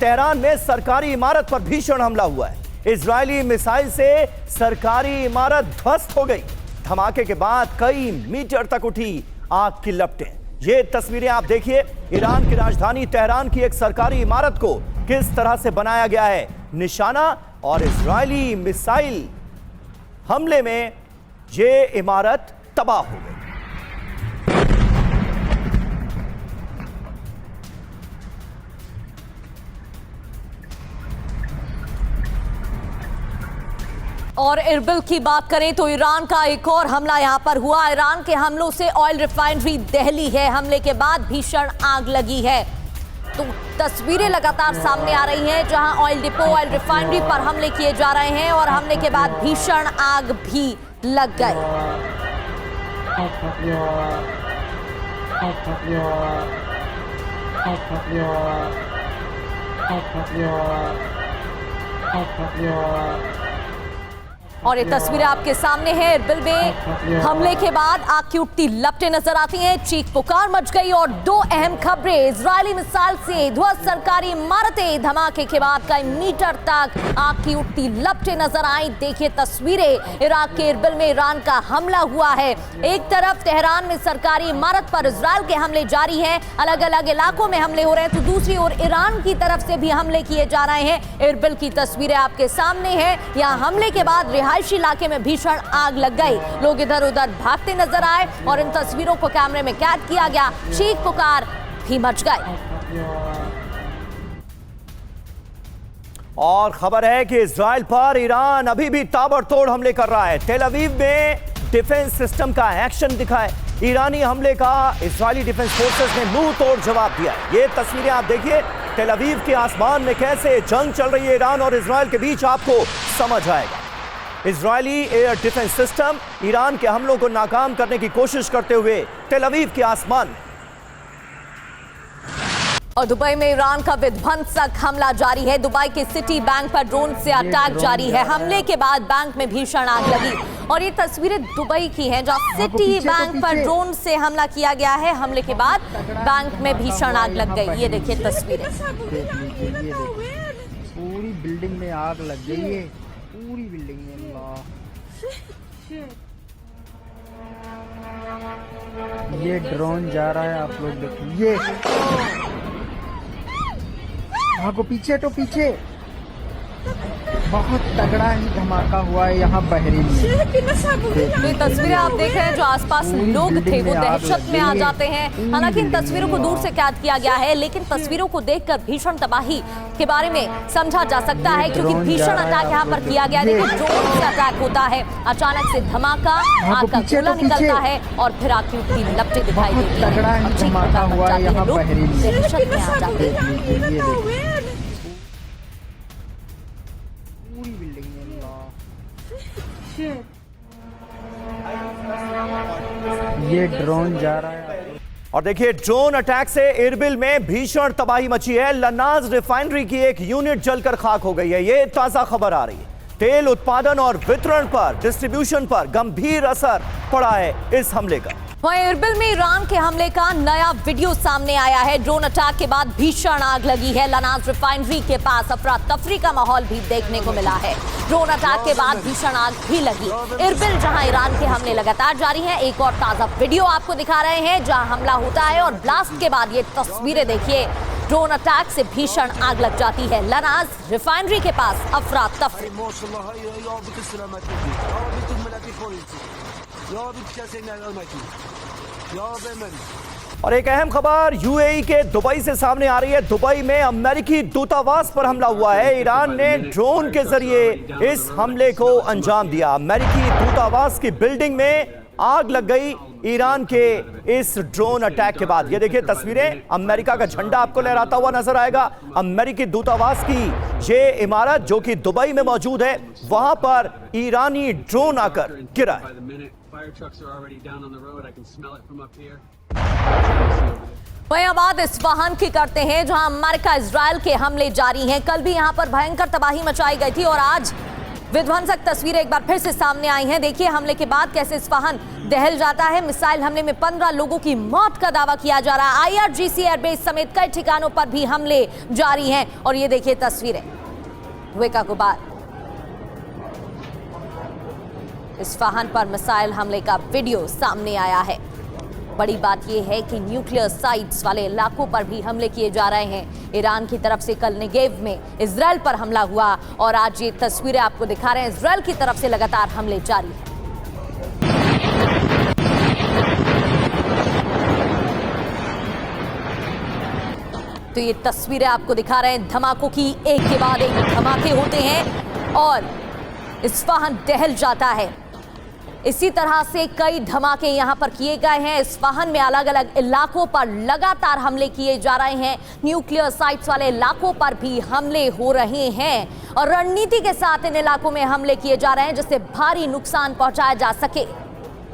Tehran में सरकारी इमारत पर भीषण हमला हुआ है। इजरायली मिसाइल से सरकारी इमारत ध्वस्त हो गई। धमाके के बाद कई मीटर तक उठी आग की लपटें। ये तस्वीरें आप देखिए, ईरान की राजधानी तेहरान की एक सरकारी इमारत को किस तरह से बनाया गया है निशाना, और इजरायली मिसाइल हमले में ये इमारत तबाह हो गई। और इरबिल की बात करें तो ईरान का एक और हमला यहां पर हुआ। ईरान के हमलों से ऑयल रिफाइनरी दहली है। हमले के बाद भीषण आग लगी है। तो तस्वीरें लगातार सामने आ रही हैं जहां ऑयल डिपो, ऑयल रिफाइनरी पर हमले किए जा रहे हैं और हमले के बाद भीषण आग भी लग गई। और ये तस्वीरें आपके सामने हैं। इरबिल में हमले के बाद आग की उठती लपटें नजर आती हैं। चीख पुकार मच गई और दो अहम खबरें, इजरायली मिसाइल से ध्वस्त सरकारी इमारतें, धमाके के बाद कई मीटर तक आग की उठती लपटें नजर आई। देखिए तस्वीरें, इराक के इरबिल में ईरान का हमला हुआ है। एक तरफ तेहरान में सरकारी इमारत पर इजरायल के हमले जारी हैं, अलग अलग इलाकों में हमले हो रहे हैं, तो दूसरी ओर ईरान की तरफ से भी हमले किए जा रहे हैं। इरबिल की तस्वीरें आपके सामने हैं। यहाँ हमले के बाद रिहायशी इलाके में भीषण आग लग गई। लोग इधर उधर भागते नजर आए और इन तस्वीरों को कैमरे में कैद किया गया। चीख पुकार भी मच गई। और खबर है कि इजराइल पर ईरान अभी भी ताबड़तोड़ हमले कर रहा है। तेल अवीव में डिफेंस सिस्टम का एक्शन दिखा है। ईरानी हमले का इजरायली डिफेंस फोर्सेस ने मुंह तोड़ जवाब दिया। ये तस्वीरें आप देखिए, तेल अवीव के आसमान में कैसे जंग चल रही है ईरान और इजराइल के बीच, आपको समझ आएगा। Israeli air defence system Iran के हमलों को नाकाम करने की कोशिश करते हुए तेल अवीव के आसमान। और दुबई में ईरान का विध्वंसक हमला जारी है। दुबई के सिटी बैंक पर ड्रोन से अटैक जारी है। हमले के बाद बैंक में भीषण आग लगी और ये तस्वीरें दुबई की हैं जहां सिटी बैंक पर ड्रोन से हमला किया गया है। हमले के बाद बैंक में भीषण आग लग गई। ये देखिए तस्वीरें, पूरी बिल्डिंग में आग लग गई है, पूरी बिल्डिंग में। ये ड्रोन जा रहा है, आप लोग देखिए। ये भागो, पीछे तो पीछे। बहुत तगड़ा ही धमाका हुआ है यहाँ बहरीन में। ये तस्वीरें आप देख रहे हैं, जो आसपास लोग थे वो दहशत में आ जाते हैं। हालांकि इन तस्वीरों को दूर से कैद किया गया है, लेकिन तस्वीरों को देखकर भीषण तबाही के बारे में समझा जा सकता है, क्योंकि भीषण अटैक यहाँ पर किया गया। देखिए ड्रोन से अटैक होता है, अचानक से धमाका, आग का गोला निकलता है और फिर आग की उठती लपटें दिखाई देती हैं। तगड़ा ही धमाका हुआ है यहाँ बहरीन में। दहशत में आ जाते हैं। ये ड्रोन जा रहा है। और देखिए ड्रोन अटैक से इरबिल में भीषण तबाही मची है। लनाज रिफाइनरी की एक यूनिट जलकर खाक हो गई है। ये ताजा खबर आ रही है। तेल उत्पादन और वितरण पर, डिस्ट्रीब्यूशन पर गंभीर असर पड़ा है इस हमले का। वहीं इरबिल में ईरान के हमले का नया वीडियो सामने आया है। ड्रोन अटैक के बाद भीषण आग लगी है। लनाज रिफाइनरी के पास अफरा तफरी का माहौल भी देखने को मिला है। ड्रोन अटैक के बाद भीषण आग भी लगी। इरबिल जहां ईरान के हमले लगातार जारी हैं, एक और ताजा वीडियो आपको दिखा रहे हैं जहां हमला होता है और ब्लास्ट के बाद ये तस्वीरें देखिए। ड्रोन अटैक से भीषण आग लग जाती है। लनाज रिफाइनरी के पास अफरा तफरी। और एक अहम खबर यूएई के दुबई से सामने आ रही है। दुबई में अमेरिकी दूतावास पर हमला हुआ है। ईरान ने ड्रोन के जरिए इस हमले को अंजाम दिया। अमेरिकी दूतावास की बिल्डिंग में आग लग गई ईरान के इस ड्रोन अटैक के बाद। ये देखिए तस्वीरें, अमेरिका का झंडा आपको लहराता हुआ नजर आएगा। अमेरिकी दूतावास की ये इमारत जो कि दुबई में मौजूद है, वहां पर ईरानी ड्रोन आकर गिरा है। वहीं अब इस वाहन की करते हैं जहां अमेरिका इजरायल के हमले जारी हैं। कल भी यहां पर भयंकर तबाही मचाई गई थी और आज विध्वंसक तस्वीरें एक बार फिर से सामने आई हैं। देखिए हमले के बाद कैसे इस्फहान दहल जाता है। मिसाइल हमले में 15 लोगों की मौत का दावा किया जा रहा है। IRGC एयरबेस समेत कई ठिकानों पर भी हमले जारी हैं और ये देखिए तस्वीरें, धुएं का गुबार। इस्फहान पर मिसाइल हमले का वीडियो सामने आया है। बड़ी बात यह है कि न्यूक्लियर साइट्स वाले इलाकों पर भी हमले किए जा रहे हैं। ईरान की तरफ से कल नेगेव में इजराइल पर हमला हुआ और आज ये तस्वीरें आपको दिखा रहे हैं। इजराइल की तरफ से लगातार हमले जारी हैं। तो ये तस्वीरें आपको दिखा रहे हैं धमाकों की, एक के बाद एक धमाके होते हैं और इस्फहान दहल जाता है। इसी तरह से कई धमाके यहां पर किए गए हैं। इस्फहान में अलग अलग इलाकों पर लगातार हमले किए जा रहे हैं। न्यूक्लियर साइट्स वाले इलाकों पर भी हमले हो रहे हैं और रणनीति के साथ इन इलाकों में हमले किए जा रहे हैं जिससे भारी नुकसान पहुंचाया जा सके।